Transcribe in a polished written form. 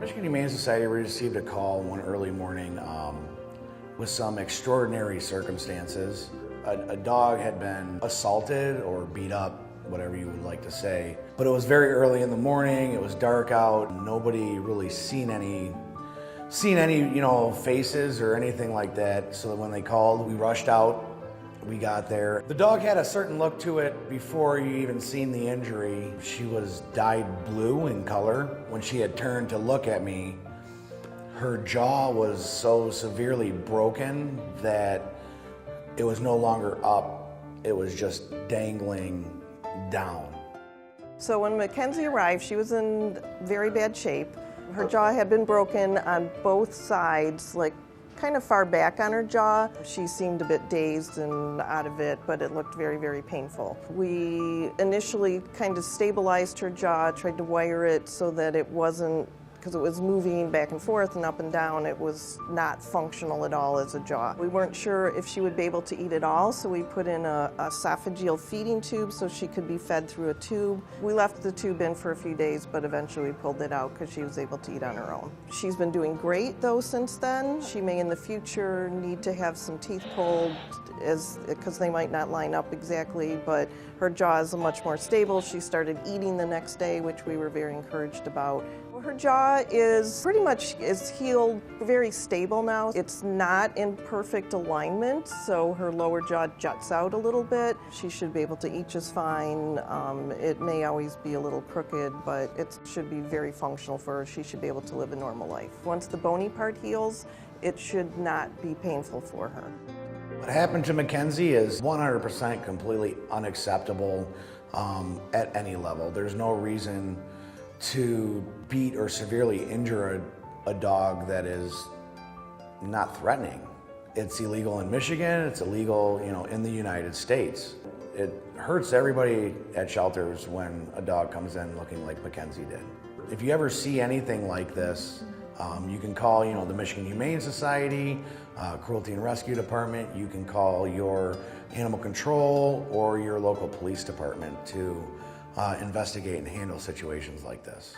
Michigan Humane Society received a call one early morning with some extraordinary circumstances. A dog had been assaulted or beat up, whatever you would like to say. But it was very early in the morning, it was dark out, nobody really seen any faces or anything like that. So when they called, we rushed out. We got there. The dog had a certain look to it before you even seen the injury. She was dyed blue in color. When she had turned to look at me, her jaw was so severely broken that it was no longer up. It was just dangling down. So when Mackenzie arrived, she was in very bad shape. Her jaw had been broken on both sides, like kind of far back on her jaw. She seemed a bit dazed and out of it, but it looked very, very painful. We initially kind of stabilized her jaw, tried to wire it so that it wasn't, because it was moving back and forth and up and down, it was not functional at all as a jaw. We weren't sure if she would be able to eat at all, so we put in a esophageal feeding tube so she could be fed through a tube. We left the tube in for a few days, but eventually we pulled it out because she was able to eat on her own. She's been doing great though since then. She may in the future need to have some teeth pulled because they might not line up exactly, but her jaw is much more stable. She started eating the next day, which we were very encouraged about. Her jaw is pretty much healed, very stable now. It's not in perfect alignment, so her lower jaw juts out a little bit. She should be able to eat just fine. It may always be a little crooked, but it should be very functional for her. She should be able to live a normal life. Once the bony part heals, it should not be painful for her. What happened to Mackenzie is 100% completely unacceptable at any level. There's no reason to beat or severely injure a dog that is not threatening. It's illegal in Michigan, it's illegal, in the United States. It hurts everybody at shelters when a dog comes in looking like Mackenzie did. If you ever see anything like this, you can call, the Michigan Humane Society, Cruelty and Rescue Department. You can call your animal control or your local police department to investigate and handle situations like this.